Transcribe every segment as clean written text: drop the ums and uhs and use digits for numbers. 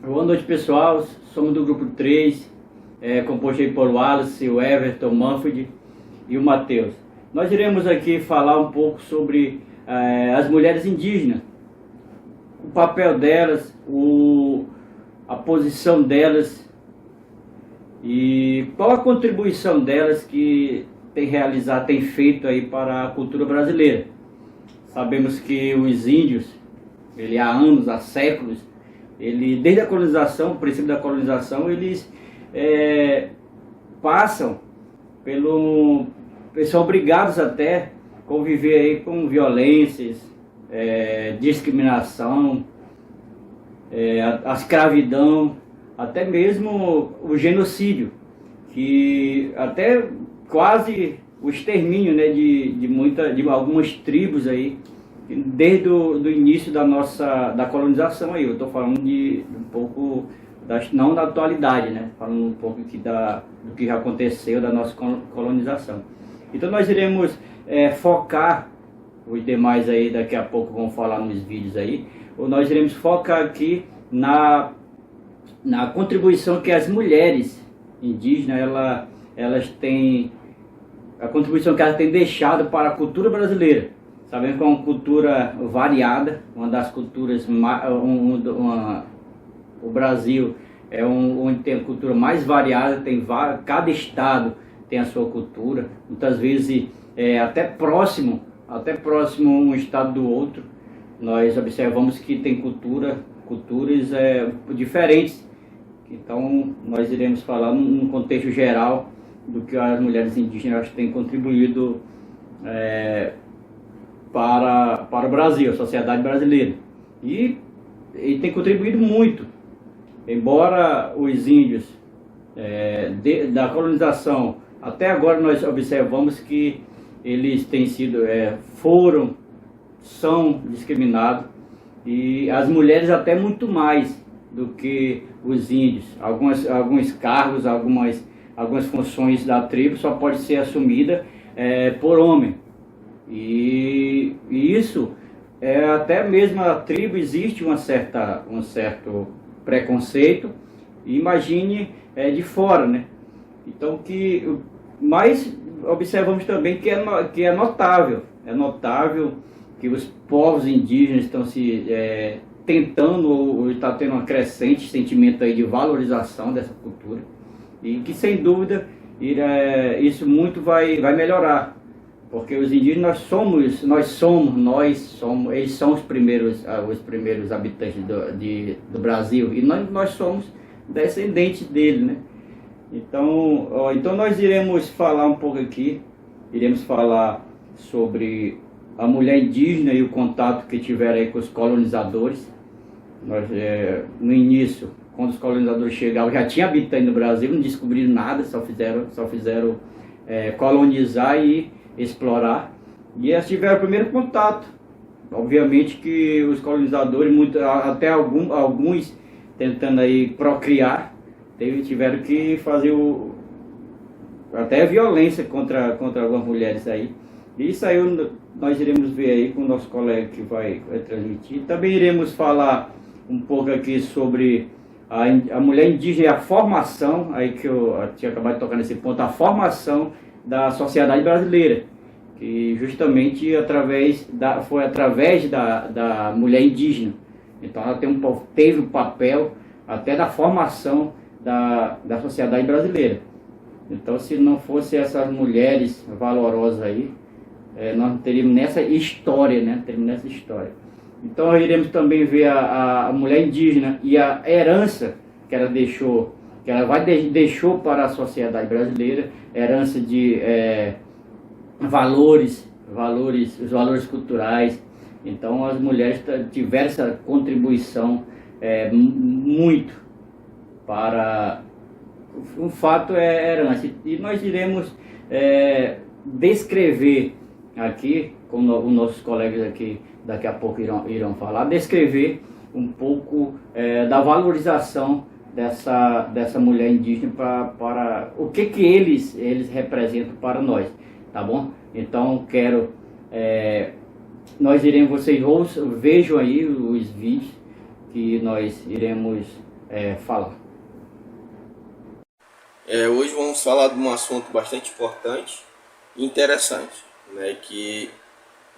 Boa noite, pessoal. Somos do grupo 3, composto aí por Wallace, o Everton, o Manfred e o Matheus. Nós iremos aqui falar um pouco sobre as mulheres indígenas, o papel delas, a posição delas e qual a contribuição delas que tem feito aí para a cultura brasileira. Sabemos que os índios, há anos, há séculos, desde a colonização, o princípio da colonização, eles passam eles são obrigados até a conviver aí com violências, discriminação, a escravidão, até mesmo o genocídio, que até quase o extermínio, né, de algumas tribos aí, desde o início da colonização aí. Eu estou falando um pouco, não da atualidade, né, falando um pouco aqui do que já aconteceu da nossa colonização. Então nós iremos focar, os demais aí daqui a pouco vão falar nos vídeos aí, ou nós iremos focar aqui na contribuição que as mulheres indígenas, elas têm, a contribuição que elas têm deixado para a cultura brasileira. Sabemos que é uma cultura variada, uma das culturas, o Brasil é onde tem a cultura mais variada, cada estado tem a sua cultura, muitas vezes até próximo um estado do outro. Nós observamos que tem culturas diferentes. Então nós iremos falar num contexto geral do que as mulheres indígenas têm contribuído para o Brasil, a sociedade brasileira. E tem contribuído muito. Embora os índios da colonização, até agora nós observamos que eles têm sido, são discriminados, e as mulheres até muito mais do que os índios. Alguns cargos, algumas funções da tribo só pode ser assumida por homem. E isso, até mesmo a tribo, existe um certo preconceito. Imagine de fora, né? Então, mas observamos também que é notável que os povos indígenas estão se tentando, ou está tendo um crescente sentimento aí de valorização dessa cultura, e que sem dúvida isso muito vai melhorar, porque os indígenas eles são os primeiros habitantes do Brasil, e nós somos descendentes dele, né? Então nós iremos falar um pouco aqui, iremos falar sobre a mulher indígena e o contato que tiveram aí com os colonizadores. No início, quando os colonizadores chegavam, já tinha habitante no Brasil, não descobriram nada, só fizeram colonizar e explorar. E eles tiveram o primeiro contato. Obviamente que os colonizadores, até alguns tentando aí procriar, tiveram que fazer até violência contra algumas mulheres aí. E isso aí nós iremos ver aí com o nosso colega que vai transmitir. Também iremos falar um pouco aqui sobre a mulher indígena e a formação, aí que eu tinha acabado de tocar nesse ponto, a formação da sociedade brasileira, que justamente foi através da mulher indígena. Então ela teve um papel até da formação da sociedade brasileira. Então, se não fosse essas mulheres valorosas aí, nós não teríamos nessa história, né? Então, nós iremos também ver a mulher indígena e a herança que ela deixou para a sociedade brasileira, herança de os valores culturais. Então, as mulheres tiveram essa contribuição muito para... O fato é herança, e nós iremos descrever aqui, como os nossos colegas aqui daqui a pouco irão falar, descrever um pouco da valorização dessa mulher indígena para o que eles representam para nós, tá bom? Então vocês vejam aí os vídeos que nós iremos falar. Hoje vamos falar de um assunto bastante importante e interessante, né, que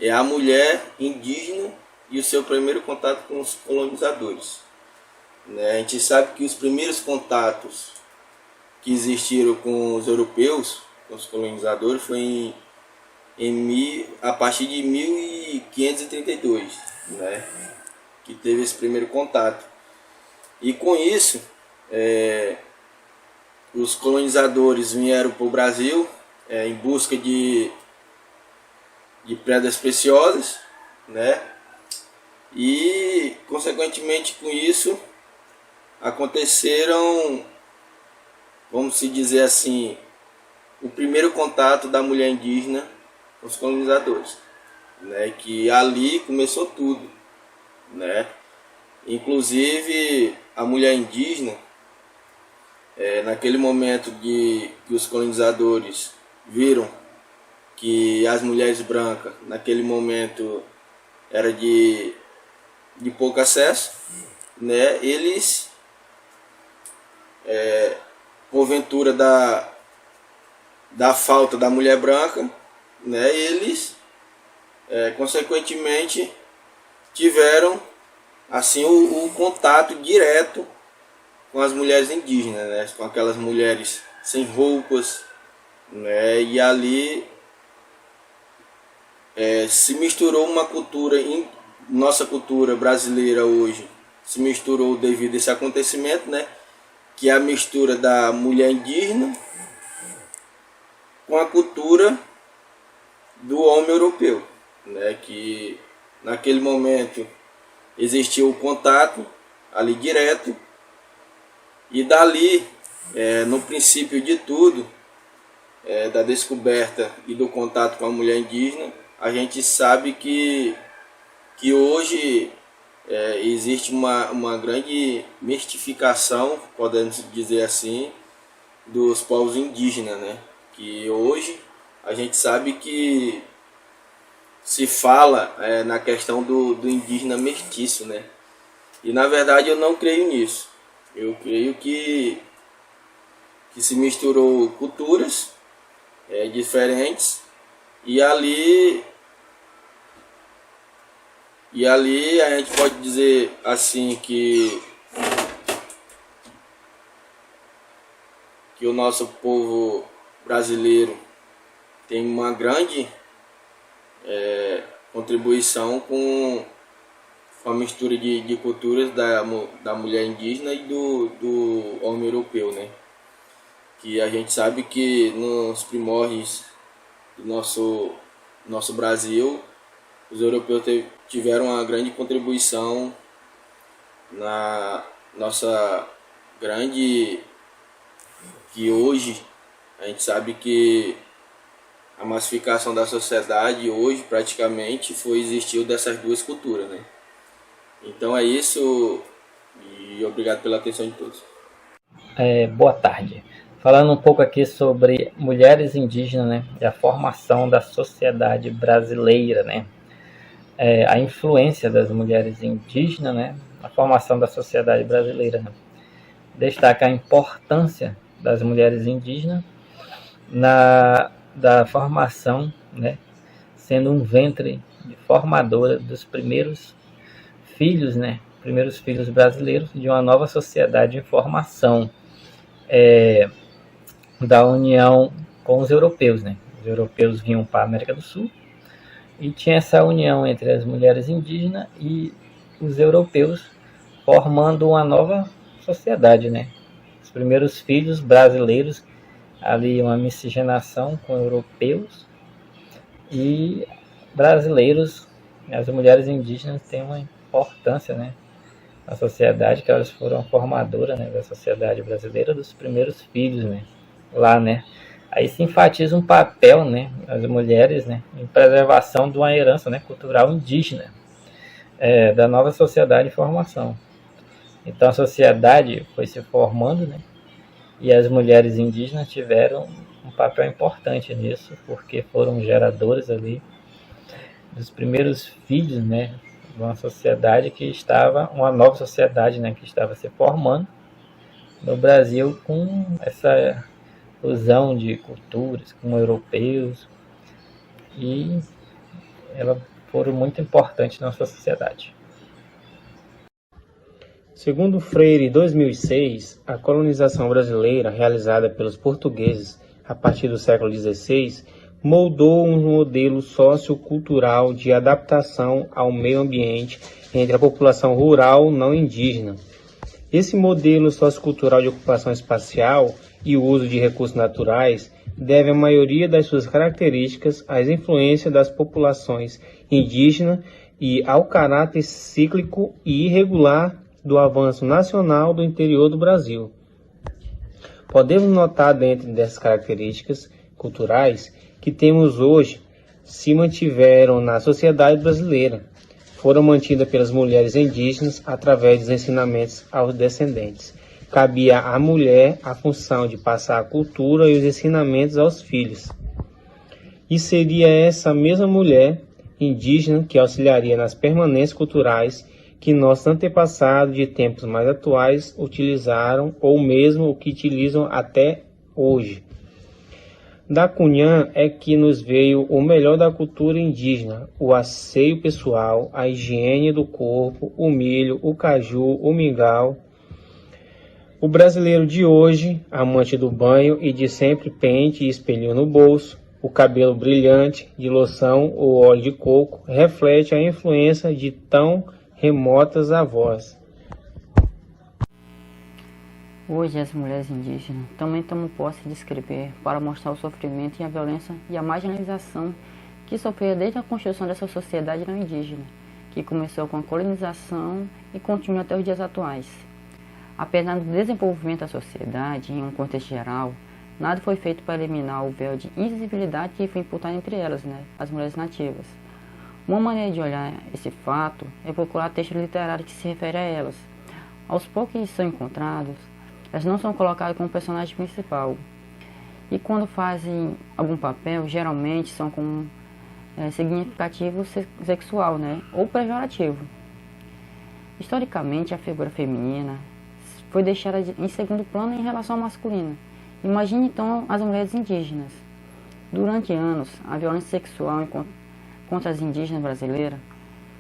é a mulher indígena e o seu primeiro contato com os colonizadores. A gente sabe que os primeiros contatos que existiram com os europeus, com os colonizadores, foi a partir de 1532, né, que teve esse primeiro contato. E com isso, os colonizadores vieram para o Brasil em busca de pedras preciosas, né, e consequentemente com isso aconteceram, vamos se dizer assim, o primeiro contato da mulher indígena com os colonizadores, né, que ali começou tudo, né. Inclusive a mulher indígena, naquele momento que os colonizadores viram que as mulheres brancas naquele momento era de pouco acesso, né, eles porventura da falta da mulher branca, né, eles consequentemente tiveram assim o contato direto com as mulheres indígenas, né, com aquelas mulheres sem roupas, né, e ali se misturou uma cultura, nossa cultura brasileira hoje se misturou devido a esse acontecimento, né, que é a mistura da mulher indígena com a cultura do homem europeu, né, que naquele momento existiu o contato ali direto, e dali, no princípio de tudo, da descoberta e do contato com a mulher indígena, a gente sabe que hoje existe uma grande mistificação, podemos dizer assim, dos povos indígenas, né? Que hoje a gente sabe que se fala na questão do indígena mestiço, né? E na verdade eu não creio nisso. Eu creio que se misturou culturas diferentes, e ali a gente pode dizer assim que o nosso povo brasileiro tem uma grande contribuição com a mistura de culturas da mulher indígena e do homem europeu, né? Que a gente sabe que nos primórdios do nosso Brasil, os europeus tiveram uma grande contribuição na nossa grande, que hoje a gente sabe que a massificação da sociedade hoje praticamente existiu dessas duas culturas, né? Então é isso, e obrigado pela atenção de todos. Boa tarde. Falando um pouco aqui sobre mulheres indígenas, né, e a formação da sociedade brasileira, né, a influência das mulheres indígenas, né, na formação da sociedade brasileira, né. Destaca a importância das mulheres indígenas da formação, né, sendo um ventre de formadora dos primeiros filhos, né, primeiros filhos brasileiros de uma nova sociedade em formação, da união com os europeus, né. Os europeus vinham para a América do Sul e tinha essa união entre as mulheres indígenas e os europeus, formando uma nova sociedade, né. Os primeiros filhos brasileiros, ali uma miscigenação com europeus e brasileiros. As mulheres indígenas têm uma importância, né, na sociedade, que elas foram formadoras, né, da sociedade brasileira, dos primeiros filhos, né, lá, né. Aí se enfatiza um papel, né, das mulheres, né, em preservação de uma herança, né, cultural indígena, da nova sociedade em formação. Então a sociedade foi se formando, né, e as mulheres indígenas tiveram um papel importante nisso, porque foram geradoras ali dos primeiros filhos, né, de uma sociedade que estava, uma nova sociedade, né, que estava se formando, no Brasil com essa fusão de culturas, com europeus, e elas foram muito importantes na nossa sociedade. Segundo Freire, em 2006, a colonização brasileira, realizada pelos portugueses a partir do século XVI, moldou um modelo sociocultural de adaptação ao meio ambiente entre a população rural não indígena. Esse modelo sociocultural de ocupação espacial e o uso de recursos naturais deve a maioria das suas características às influências das populações indígenas e ao caráter cíclico e irregular do avanço nacional do interior do Brasil. Podemos notar dentro dessas características culturais que temos hoje se mantiveram na sociedade brasileira, foram mantidas pelas mulheres indígenas através dos ensinamentos aos descendentes. Cabia à mulher a função de passar a cultura e os ensinamentos aos filhos. E seria essa mesma mulher indígena que auxiliaria nas permanências culturais que nossos antepassados de tempos mais atuais utilizaram ou mesmo o que utilizam até hoje. Da Cunhã é que nos veio o melhor da cultura indígena, o asseio pessoal, a higiene do corpo, o milho, o caju, o mingau. O brasileiro de hoje, amante do banho e de sempre pente e espelhinho no bolso, o cabelo brilhante de loção ou óleo de coco, reflete a influência de tão remotas avós. Hoje as mulheres indígenas também tomam posse de escrever para mostrar o sofrimento e a violência e a marginalização que sofreram desde a construção dessa sociedade não indígena, que começou com a colonização e continua até os dias atuais. Apesar do desenvolvimento da sociedade em um contexto geral, nada foi feito para eliminar o véu de invisibilidade que foi imputado entre elas, as mulheres nativas. Uma maneira de olhar esse fato é procurar textos literários que se referem a elas. Aos poucos que são encontrados, elas não são colocadas como personagem principal. E quando fazem algum papel, geralmente são com significativo sexual, ou pejorativo. Historicamente, a figura feminina foi deixada em segundo plano em relação ao masculino. Imagine então as mulheres indígenas. Durante anos, a violência sexual contra as indígenas brasileiras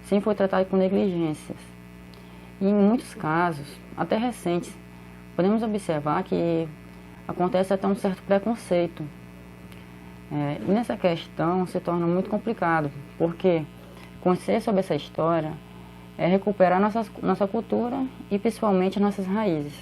sempre foi tratada com negligências. E em muitos casos, até recentes, podemos observar que acontece até um certo preconceito. E nessa questão se torna muito complicado, porque conhecer sobre essa história é recuperar nossa cultura e principalmente nossas raízes.